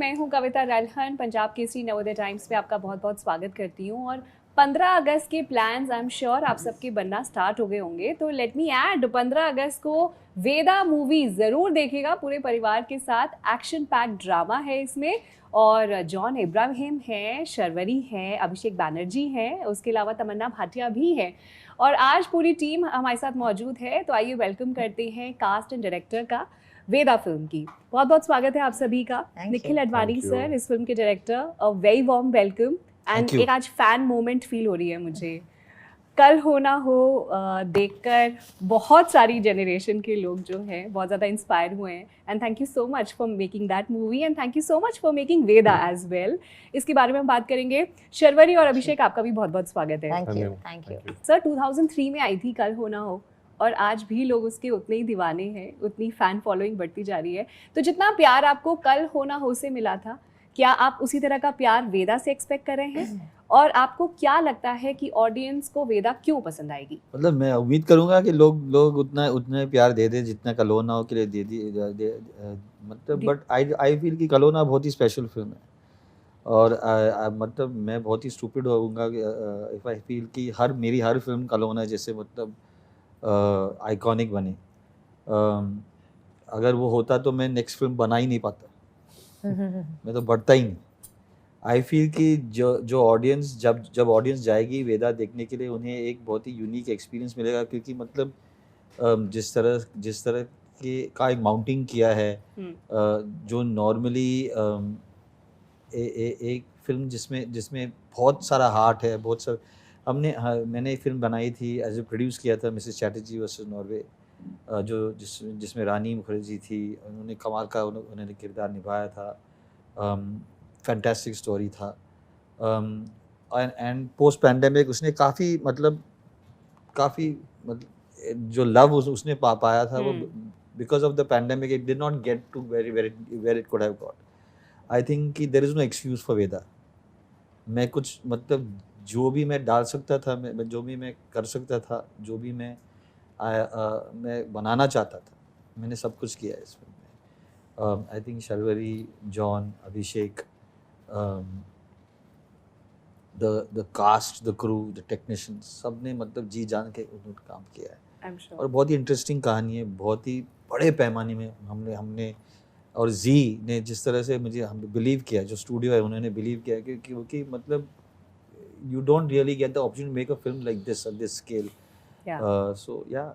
मैं हूं कविता रलहन, पंजाब केसरी नवोदय टाइम्स पे आपका बहुत बहुत स्वागत करती हूं। और 15 अगस्त के प्लान्स आई एम श्योर आप सबके बनना स्टार्ट हो गए होंगे। तो लेट मी ऐड, 15 अगस्त को वेदा मूवी ज़रूर देखिएगा पूरे परिवार के साथ। एक्शन पैक ड्रामा है इसमें, और जॉन इब्राहिम है, शर्वरी है, अभिषेक बैनर्जी है, उसके अलावा तमन्ना भाटिया भी है। और आज पूरी टीम हमारे साथ मौजूद है। तो आइए वेलकम करते हैं कास्ट एंड डायरेक्टर का वेदा फिल्म की। बहुत बहुत स्वागत है आप सभी का। निखिल अडवाणी सर, इस फिल्म के director, a very warm welcome. And एक आज फैन मोमेंट फील हो रही है मुझे। कल हो ना हो देखकर बहुत सारी जनरेशन के लोग जो हैं बहुत ज़्यादा इंस्पायर हुए हैं। And thank you so much for making that movie, and thank you so much for making Vedaa as well. इसके बारे में हम बात करेंगे। शर्वरी और अभिषेक, आपका भी बहुत बहुत स्वागत है। थैंक यू सर, 2003 में आई थी कल हो ना हो, और आज भी लोग उसके उतने ही दीवाने हैं, उतनी फैन फॉलोइंग बढ़ती जा रही है। तो जितना प्यार आपको कल हो ना हो से मिला था, क्या आप उसी तरह का प्यार वेदा से एक्सपेक्ट कर रहे हैं? और आपको क्या लगता है कि ऑडियंस को वेदा क्यों पसंद आएगी? मतलब मैं उम्मीद करूंगा कि लोग उतना प्यार दे दें जितना कलोना हो के लिए दे मतलब बट आई फील कि कलोना बहुत ही स्पेशल फिल्म है। और मतलब मैं बहुत ही स्टूपिड होऊंगा इफ आई फील कि मेरी हर फिल्म कलोना जैसे मतलब आइकॉनिक बने। अगर वो होता तो मैं नेक्स्ट फिल्म बना ही नहीं पाता। मैं तो बढ़ता ही नहीं। आई फील कि जो ऑडियंस जब ऑडियंस जाएगी वेदा देखने के लिए, उन्हें एक बहुत ही यूनिक एक्सपीरियंस मिलेगा। क्योंकि मतलब जिस तरह का एक माउंटिंग किया है, जो नॉर्मली एक फिल्म जिसमें बहुत सारा हार्ट है, बहुत सारा मैंने एक फिल्म बनाई थी, एज ए प्रोड्यूस किया था, मिसेस चैटर्जी वर्सेस नॉर्वे, जिसमें रानी मुखर्जी थी। उन्होंने कमाल का उन्होंने किरदार निभाया था। फैंटास्टिक स्टोरी था। एंड पोस्ट पैंडेमिक उसने काफ़ी जो लव उसने पाया था, वो because of the pandemic it did not get to where it could have got. I think कि there is no excuse for Veda. मैं कुछ मतलब जो भी मैं डाल सकता था, मैं जो भी मैं कर सकता था, जो भी मैं बनाना चाहता था, मैंने सब कुछ किया है इस फिल्म में। I think Sharvari, John, Abhishek, the cast, the crew, the technicians, सब ने मतलब जी जान के उन्होंने काम किया है। sure. और बहुत ही इंटरेस्टिंग कहानी है, बहुत ही बड़े पैमाने में हमने और जी ने जिस तरह से हम बिलीव किया, जो स्टूडियो है उन्होंने बिलीव किया, क्योंकि मतलब you don't really get the option to make a film like this at this scale. So yeah,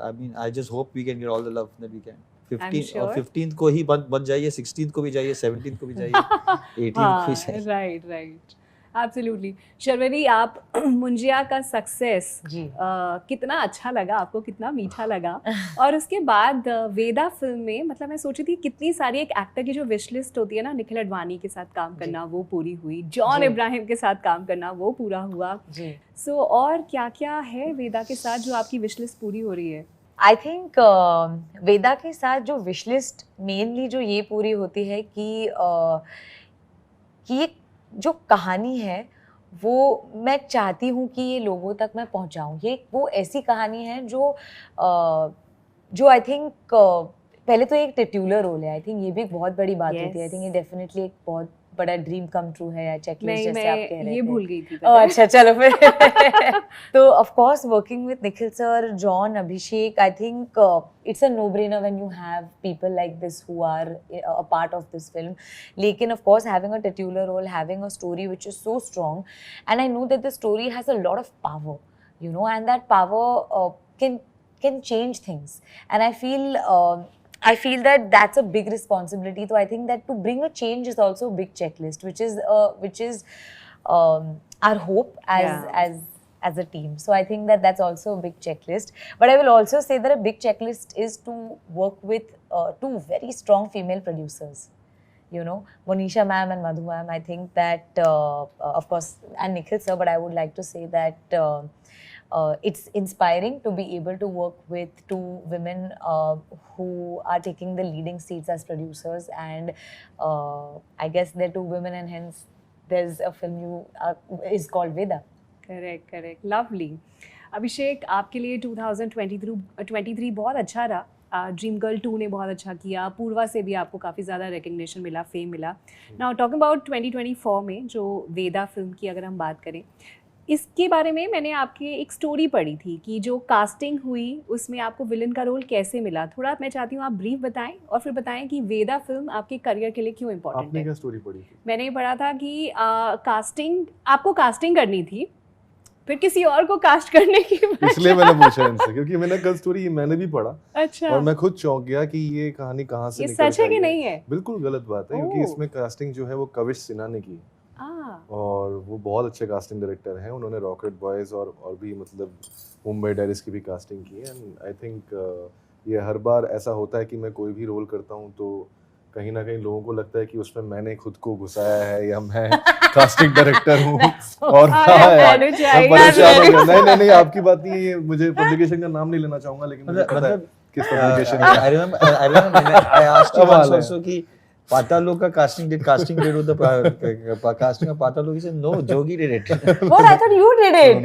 I mean I just hope we can get all the love that we can. 15th को ही बन जाइए, 16th को भी जाइए, 17th को भी जाइए, 18th को भी जाइए। Right absolutely. शर्वरी, आप मुंजिया का सक्सेस कितना अच्छा लगा आपको, कितना मीठा लगा? और उसके बाद वेदा फिल्म में मतलब मैं सोची थी कितनी सारी एक एक्टर की जो विश लिस्ट होती है ना, निखिल अडवाणी के साथ काम करना वो पूरी हुई, जॉन इब्राहिम के साथ काम करना वो पूरा हुआ। सो और क्या क्या है वेदा के साथ जो आपकी विश लिस्ट पूरी हो रही है? आई थिंक वेदा के साथ जो विश लिस्ट मेनली जो ये पूरी होती है कि ये जो कहानी है वो मैं चाहती हूँ कि ये लोगों तक मैं पहुँचाऊँ। ये वो ऐसी कहानी है जो आई थिंक पहले तो एक टिट्यूलर रोल है। आई थिंक ये भी एक बहुत बड़ी बात होती है। आई थिंक ये डेफिनेटली एक बहुत बड़ा ड्रीम कम ट्रू है या चेकलिस्ट जैसे आप कह रहे थे। ये भूल गई थी। अच्छा चलो फिर। तो of course working with Nikhil sir, John, Abhishek, I think it's a no-brainer when you have people like this who are a part of this film. लेकिन of course having a titular role, having a story which is so strong, and I know that the story has a lot of power, you know, and that power can change things. And I feel that that's a big responsibility. So I think that to bring a change is also a big checklist, which is our hope as a team. So I think that that's also a big checklist. But I will also say that a big checklist is to work with two very strong female producers. You know, Monisha ma'am and Madhu ma'am. I think that, of course, and Nikhil sir, but I would like to say that it's inspiring to be able to work with two women who are taking the leading seats as producers. And I guess they're two women, and hence there's a film is called Veda. Correct lovely. Abhishek, आपके लिए 2023 बहुत अच्छा रहा। Dream girl 2 ने बहुत अच्छा किया, पूर्वा से भी आपको काफ़ी ज़्यादा रिकग्निशन मिला, फेम मिला। नाउ टॉकिंग अबाउट 2024 में जो वेदा फिल्म की अगर हम बात करें, इसके बारे में मैंने आपकी एक स्टोरी पढ़ी थी कि जो कास्टिंग हुई उसमें आपको विलन का रोल कैसे मिला। थोड़ा मैं चाहती हूँ आप ब्रीफ बताएं और फिर बताएं कि वेदा फिल्म आपके करियर के लिए क्यों इम्पोर्टेंट आपने है। क्या स्टोरी पढ़ी थी? मैंने ये पढ़ा था कि आपको कास्टिंग करनी थी, फिर किसी और को कास्ट करने की इसलिए मैंने पूछा इनसे, क्योंकि मैंने कल स्टोरी मैंने भी पढ़ा अच्छा, और मैं खुद चौंक गया कि ये कहानी कहाँ से ये निकल सच है के कि आई नहीं है? बिल्कुल गलत बात है, क्योंकि ओह। इसमें कास्टिंग जो है वो कविश सिन्हा ने की है। और वो बहुत अच्छे कास्टिंग डायरेक्टर हैं। उन्होंने रॉकेट बॉयज और भी मतलब मुंबई डायरीज की भी कास्टिंग की है। एंड आई थिंक ये हर बार ऐसा होता है कि मैं कोई भी रोल करता हूँ तो कहीं ना कहीं लोगों को लगता है कि उसमें मैंने खुद को घुसाया है या मैं कास्टिंग डायरेक्टर हूँ। और मैं परेशान हो गया। नहीं आपकी बात नहीं है, मुझे पब्लिकेशन का नाम नहीं लेना चाहूंगा, लेकिन मुझे पता है किस पब्लिकेशन का। I remember I asked you once also कि पातालोक का casting did with the casting of Patalok? He said no, Jogi did it. What? I thought you did it.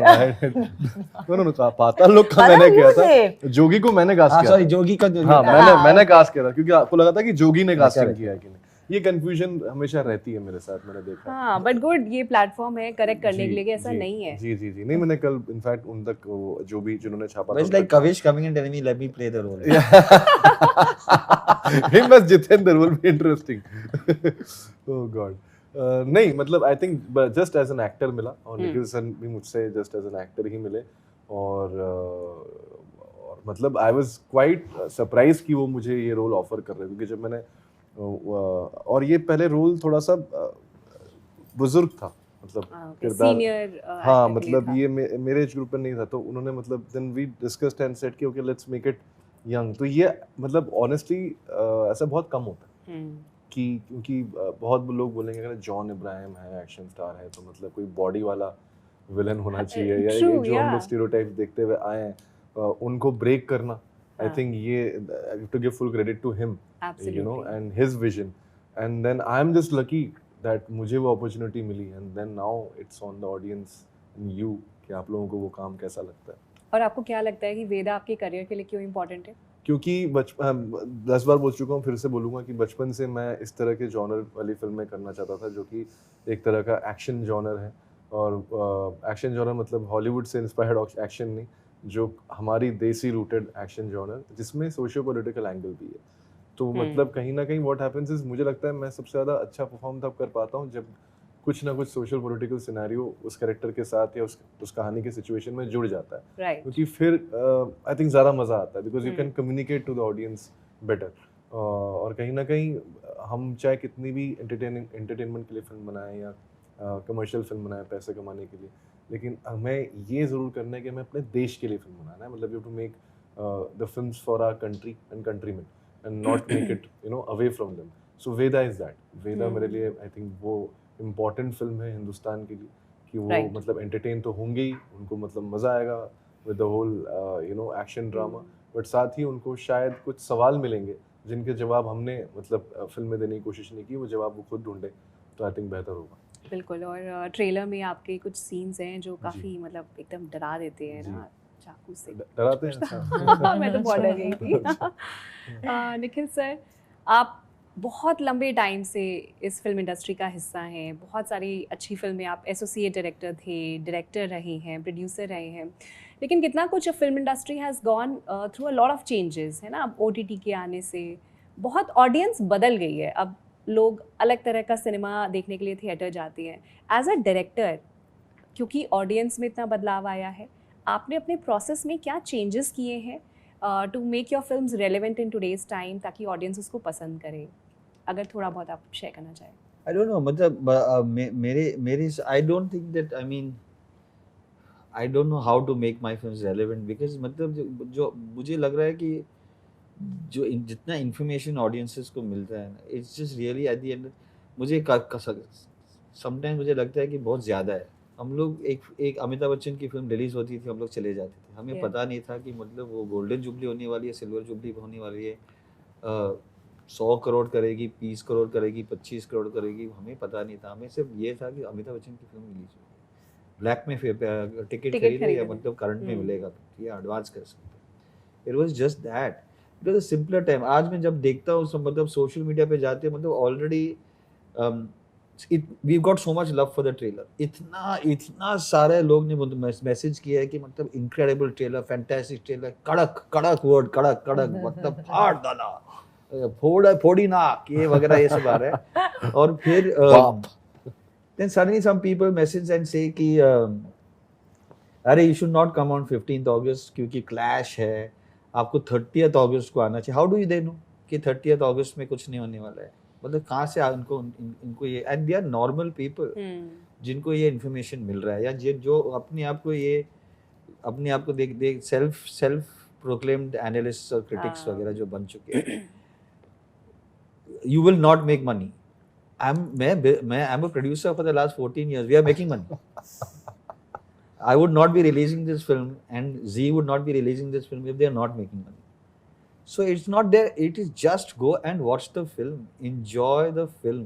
No, Patalok का मैंने किया था, जोगी को मैंने कास्ट किया। Sorry, Jogi का हाँ, मैंने कास्ट किया था, क्योंकि आपको लगा था कि जोगी ने कास्टिंग किया है कि नहीं। ये कंफ्यूजन हमेशा रहती है मेरे साथ, मैंने देखा। हाँ, बट गुड, ये प्लेटफॉर्म है करेक्ट करने के लिए कि ऐसा नहीं है। जी नहीं, मैंने कल इनफैक्ट उन तक जो भी जिन्होंने छापा था, it's like Kavish coming and telling me let me play the role. him as Jitendra will be interesting. Oh God. नहीं मतलब I think just as an actor मिला, और निखिल सर भी मुझसे जस्ट एज एन एक्टर ही मिले। और मतलब आई वाज क्वाइट सरप्राइज कि वो मुझे ये रोल ऑफर कर रहे हैं, क्योंकि जब मैंने और ये पहले रोल थोड़ा सा बुजुर्ग था, मतलब किरदार सीनियर। हाँ, मतलब ये मेरे एज ग्रुप में नहीं था, तो उन्होंने मतलब then we discussed and said कि okay let's make it young. तो ये मतलब ऑनेस्टली ऐसा बहुत कम होता है कि क्योंकि बहुत लोग बोलेंगे अगर जॉन इब्राहिम है, एक्शन स्टार है, तो मतलब कोई बॉडी वाला विलन होना चाहिए, या जो हम लोग स्टीरियोटाइप्स देखते हुए आए हैं उनको ब्रेक करना। I think I have to give full credit to him, Absolutely. you know, and his vision. And then I'm just lucky that मुझे वो opportunity milli, and then now it's on the audience and you कि आप लोगों को वो काम कैसा लगता है। और आपको क्या लगता है कि वेदा आपके करियर के लिए क्यों इम्पोर्टेंट है? क्योंकि 10 बार बोल चुका हूँ, फिर से बोलूँगा कि बचपन से मैं इस तरह के जॉनर वाली फिल्में करना चाहता था, जो कि एक तरह का एक्शन जॉनर है। और एक्शन जॉनर मतलब हॉलीवुड से इंस्पायर्ड एक्शन नहीं, जो हमारी देसी रूटेड एक्शन जॉनर जिसमें सोशियो पॉलिटिकल एंगल भी है। तो मतलब कहीं ना कहीं व्हाट हैपेंस इज, मुझे लगता है मैं सबसे ज़्यादा अच्छा परफॉर्म तब कर पाता हूँ जब कुछ ना कुछ सोशल पॉलिटिकल सिनेरियो उस कैरेक्टर के साथ या उस कहानी के सिचुएशन में जुड़ जाता है। Right. क्योंकि फिर आई थिंक ज़्यादा मज़ा आता है, because you can communicate to the audience better. और कहीं ना कहीं हम चाहे कितनी भी एंटरटेनमेंट के लिए फिल्म बनाएं या कमर्शियल फिल्म बनाएं पैसे कमाने के लिए, लेकिन हमें ये ज़रूर करना है कि हमें अपने देश के लिए फिल्म बनाना है। मतलब you to make the films for our country and countryman and not make it away from them. So Vedaa is that. Vedaa मेरे लिए आई थिंक वो इम्पॉर्टेंट फिल्म है हिंदुस्तान के लिए, कि वो मतलब एंटरटेन तो होंगे ही, उनको मतलब मज़ा आएगा with the whole action drama, but साथ ही उनको शायद कुछ सवाल मिलेंगे जिनके जवाब हमने मतलब फिल्म में देने की कोशिश नहीं की, वो जवाब वो खुद ढूंढे, तो आई थिंक बेहतर होगा। बिल्कुल। और ट्रेलर में आपके कुछ सीन्स हैं जो काफ़ी मतलब एकदम डरा देते हैं ना, चाकू से डराते हैं। मैं तो बहुत डर गई थी। निखिल सर, आप बहुत लंबे टाइम से इस फिल्म इंडस्ट्री का हिस्सा हैं, बहुत सारी अच्छी फिल्में, आप एसोसिएट डायरेक्टर थे, डायरेक्टर रहे हैं, प्रोड्यूसर रहे हैं, लेकिन कितना कुछ film industry has gone through a lot of changes, है ना। अब OTT के आने से बहुत ऑडियंस बदल गई है, अब लोग अलग तरह का सिनेमा देखने के लिए थिएटर जाते हैं। एज अ डायरेक्टर, क्योंकि ऑडियंस में इतना बदलाव आया है, आपने अपने प्रोसेस में क्या चेंजेस किए हैं to make your films relevant in today's time, ताकि ऑडियंस उसको पसंद करे? अगर थोड़ा बहुत आप शेयर करना चाहें। I don't know, मतलब मेरे I don't think that, I mean I don't know how to make my films relevant, because मतलब जो मुझे लग रहा है कि जो जितना इन्फॉर्मेशन ऑडियंसेस को मिलता है ना, it's just really at the end मुझे समटाइम मुझे लगता है कि बहुत ज़्यादा है। हम लोग एक अमिताभ बच्चन की फिल्म रिलीज होती थी, हम लोग चले जाते थे, हमें पता नहीं था कि मतलब वो गोल्डन जुबली होने वाली है, सिल्वर जुबली होने वाली है, 100 करोड़ करेगी, 20 करोड़ करेगी, 25 करोड़ करेगी, हमें पता नहीं था। हमें सिर्फ ये था कि अमिताभ बच्चन की फिल्म रिलीज होगी, ब्लैक में टिकट खरीदे या मतलब करंट में मिलेगा तो या एडवांस कर सकते। It was just that. It was a simpler time. आज मैं जब देखता हूँ सब मतलब सोशल मीडिया पे जाते हैं मतलब already we got so much love for the trailer. इतना सारे लोग ने मैसेज किया है कि मतलब इनक्रेडिबल ट्रेलर, फैंटास्टिक ट्रेलर, कड़क कड़क वर्ड, कड़क कड़क मतलब फाड़ डाला, फोड़ी नाक, ये वगैरह ये सब आ रहा है. और फिर then suddenly some people message and say कि अरे you should not come on 15th August क्योंकि क्लैश है, आपको 30th August को आना चाहिए. How do they know कि 30th August में कुछ नहीं होने वाला है? मतलब कहाँ से इनको ये, and they are normal people जिनको ये इन्फॉर्मेशन मिल रहा है, या जो अपने आप को देख सेल्फ प्रोक्लेम्ड एनालिस्ट और क्रिटिक्स वगैरह जो बन चुके हैं. You will not make money. I'm a producer for the last 14 years. We are making money. I would not be releasing this film, and Z would not be releasing this film if they are not making money. So it's not there. It is just go and watch the film, enjoy the film.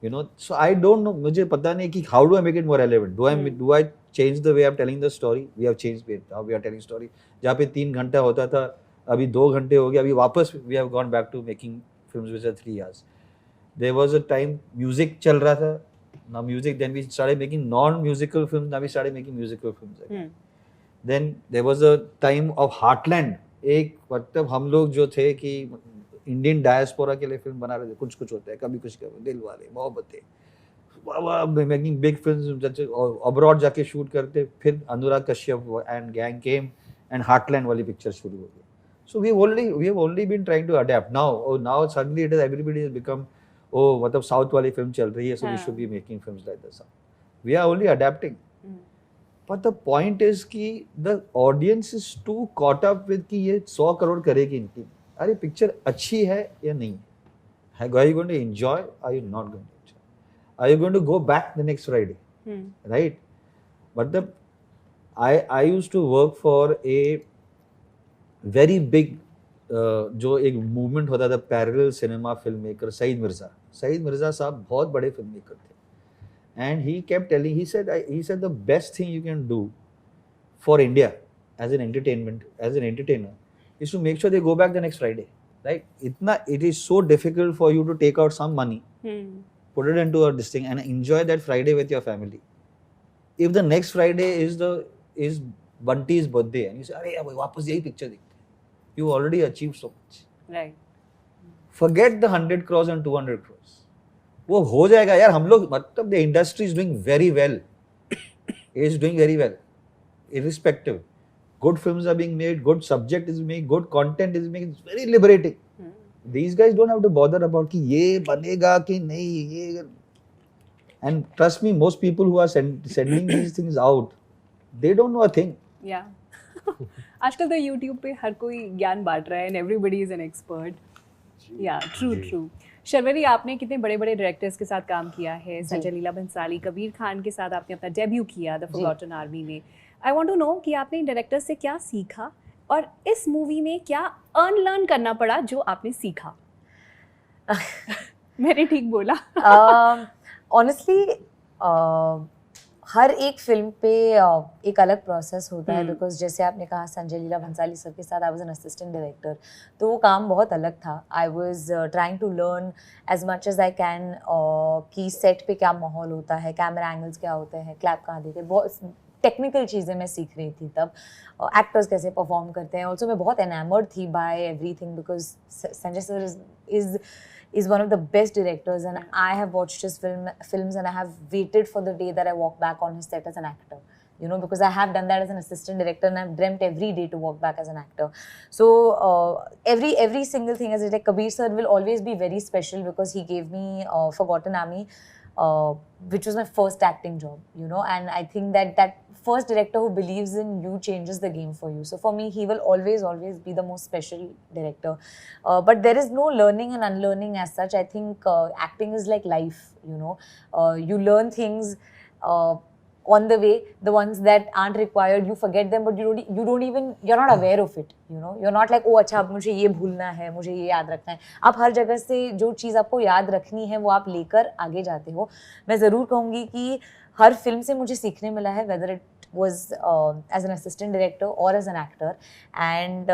You know. So I don't know. मुझे पता नहीं कि how do I make it more relevant? Do I change the way I'm telling the story? We have changed how we are telling story. जहाँ पे 3 घंटा होता था, अभी 2 घंटे हो गया. अभी वापस we have gone back to making films which are 3 hours. There was a time music चल रहा था. Now music, then we started making non-musical films. Now we started making musical films again. Then there was a time of Heartland. एक मतलब हम लोग जो थे कि इंडियन डायस्पोरा के लिए फिल्म बना रहे थे. कुछ होता है, कभी कुछ Dil Wale, Mohabbatein, making big films, abroad जाके शूट करते. फिर Anurag Kashyap and gang came and heartland वाली पिक्चर शुरू हो गई. So we have only been trying to adapt. Now suddenly it is everybody has become, oh मतलब साउथ वाली फिल्म चल रही है, so we should be making films like this. We are only adapting. But the point is कि the audience is too caught up with कि ये 100 करोड़ करेगी इनकी. अरे पिक्चर अच्छी है या नहीं है? Are you going to enjoy? Are you not going to enjoy? Are you going to go back the next Friday? Right? But I used to work for a very big जो एक movement होता था parallel cinema film maker, Saeed Mirza साहब बहुत बड़े film maker थे. And he kept telling, he said the best thing you can do for India as an entertainer is to make sure they go back the next Friday, right? It is so difficult for you to take out some money, put it into this thing and enjoy that Friday with your family. If the next Friday is Bunty's birthday and you say अरे वापस यही picture देखते, you already achieved so much. Right. Forget the 100 crores and 200 crores. वो हो जाएगा यार. हम लोग मतलब the industry is doing very well. It is doing very well. Irrespective. Good films are being made, good subject is made, good content is made. It's very liberating. These guys don't have to bother about कि ये बनेगा कि नहीं ये. And trust me, most people who are sending these things out, they don't know a thing. Yeah. आजकल तो YouTube पे हर कोई ज्ञान बांट रहा है and everybody is an expert. Yeah, true. Sharvari, आपने कितने बड़े बड़े डायरेक्टर्स के साथ काम किया है. संजय लीला भंसाली, कबीर खान के साथ आपने अपना डेब्यू किया द फॉरगॉटन आर्मी में. आई वांट टू नो कि आपने इन डायरेक्टर्स से क्या सीखा और इस मूवी में क्या अनलर्न करना पड़ा जो आपने सीखा. मैंने ठीक बोला? ऑनेस्टली हर एक फिल्म पे एक अलग प्रोसेस होता है. बिकॉज जैसे आपने कहा संजय लीला भंसाली सर के साथ I was an assistant director, तो वो काम बहुत अलग था. I was trying to learn as much as I can कि सेट पे क्या माहौल होता है, कैमरा एंगल्स क्या होते हैं, क्लैप कहाँ देते हैं, बहुत टेक्निकल चीज़ें मैं सीख रही थी तब. एक्टर्स कैसे परफॉर्म करते हैं. ऑल्सो मैं बहुत एनामर्ड थी by everything because Sanjay sir is one of the best directors and I have watched his films and I have waited for the day that I walk back on his set as an actor, you know, because I have done that as an assistant director and I've dreamt every day to walk back as an actor. So every single thing, as I like, Kabir sir will always be very special because he gave me Forgotten Army, which was my first acting job, you know, and I think that first director who believes in you changes the game for you. So for me, he will always be the most special director. But there is no learning and unlearning as such. I think acting is like life, you know. You learn things on the way. The ones that aren't required, you forget them, but you're not aware of it, you know. You're not like, oh अच्छा अब मुझे ये भूलना है, मुझे ये याद रखना है. आप हर जगह से जो चीज़ आपको याद रखनी है वो आप लेकर आगे जाते हो. मैं ज़रूर कहूँगी कि हर फिल्म से मुझे सीखने मिला है, whether it was as an assistant director or as an actor. And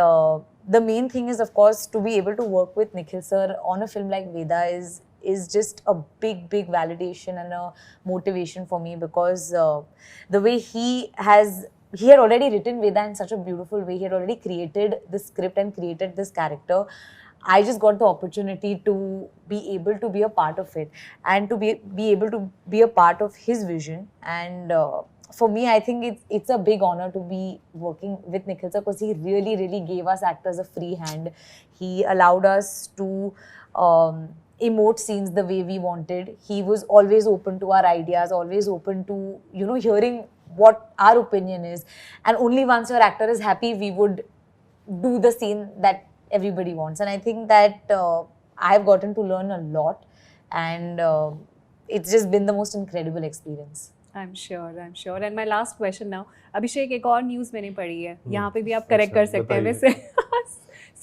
the main thing is, of course, to be able to work with Nikhil sir on a film like Veda is just a big validation and a motivation for me, because the way he had already written Veda in such a beautiful way. He had already created the script and created this character. I just got the opportunity to be able to be a part of it, and to be able to be a part of his vision. And for me, I think it's a big honor to be working with Nikhil sir, because he really gave us actors a free hand. He allowed us to emote scenes the way we wanted. He was always open to our ideas, always open to, you know, hearing what our opinion is. And only once your actor is happy, we would do the scene that everybody wants. And I think that I've gotten to learn a lot, and it's just been the most incredible experience. I'm sure. And my last question now, अभिषेक, एक और news मैंने पढ़ी है, यहाँ पे भी आप correct कर सकते हैं वैसे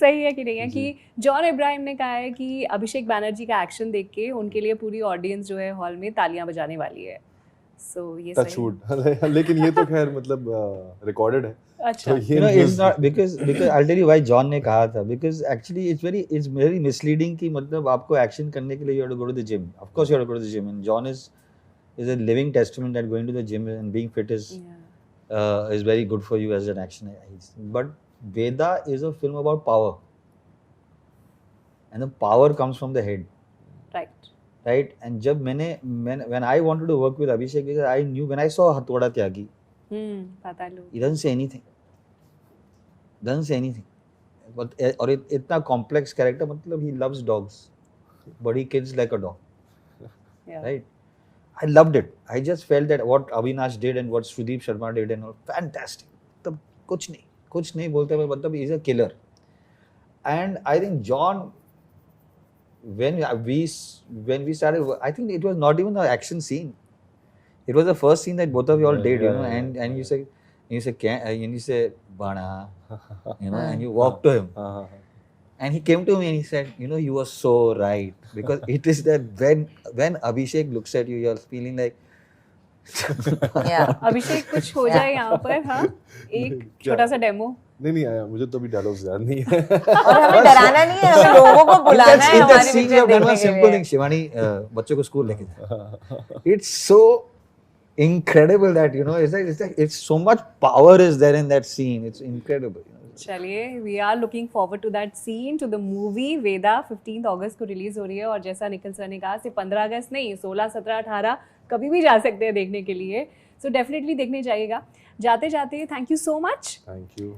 सही है कि नहीं है, कि जॉन इब्राहिम ने कहा है कि अभिषेक बैनर्जी का एक्शन देख के उनके लिए पूरी ऑडियंस जो है हॉल में तालियां बजाने वाली है. सो ये टच सही वुड लेकिन ये तो खैर मतलब रिकॉर्डेड है. अच्छा. You know, it's not because I'll tell you why John ने कहा था, because actually it's very misleading कि मतलब आपको एक्शन करने के लिए you have to go to the gym. Of course you have to go to the gym, and John is a living testament that going to the gym and being fit is very good for you as an action. But Veda is a film about power, and the power comes from the head. Right? And जब when I wanted to work with Abhishek, because I knew when I saw Hathoda Tyagi, he doesn't say anything. But और इतना complex character, मतलब he loves dogs, but he kills like a dog. Yeah. Right? I loved it. I just felt that what Avinash did and what Sudeep Sharma did and all, fantastic. तब कुछ नहीं बोलते हुए, मतलब he's a killer. And I think John, when we started, I think it was not even an action scene. It was the first scene that both of you all did, you know, and you say Bana, you know, and you walk to him. And he came to me and he said, you know, you were so right, because it is that when Abhishek looks at you, you're feeling like Yeah. अभिषेक कुछ हो जाए यहाँ पर, हाँ, एक छोटा सा demo. नहीं आया, मुझे तो अभी डायलॉग्स याद नहीं है. और हमें डराना नहीं है, हमें लोगों को बुलाना है हमारी पिक्चर देखने के लिए. सिंपल थिंग, शिवानी बच्चों को स्कूल लेके जाए. It's so incredible that, you know, it's so much power is there in that scene. It's incredible. You know. चलिए, we are looking forward to that scene, to the movie. वेदा 15 अगस्त को release हो रही है, और जैसा Nikhil sir ने कहा, सिर्फ 15 अगस्त नहीं, 16, 17, 18 कभी भी जा सकते हैं देखने के लिए. सो डेफिनेटली देखने जाइएगा. जाते जाते thank you so much. Thank you.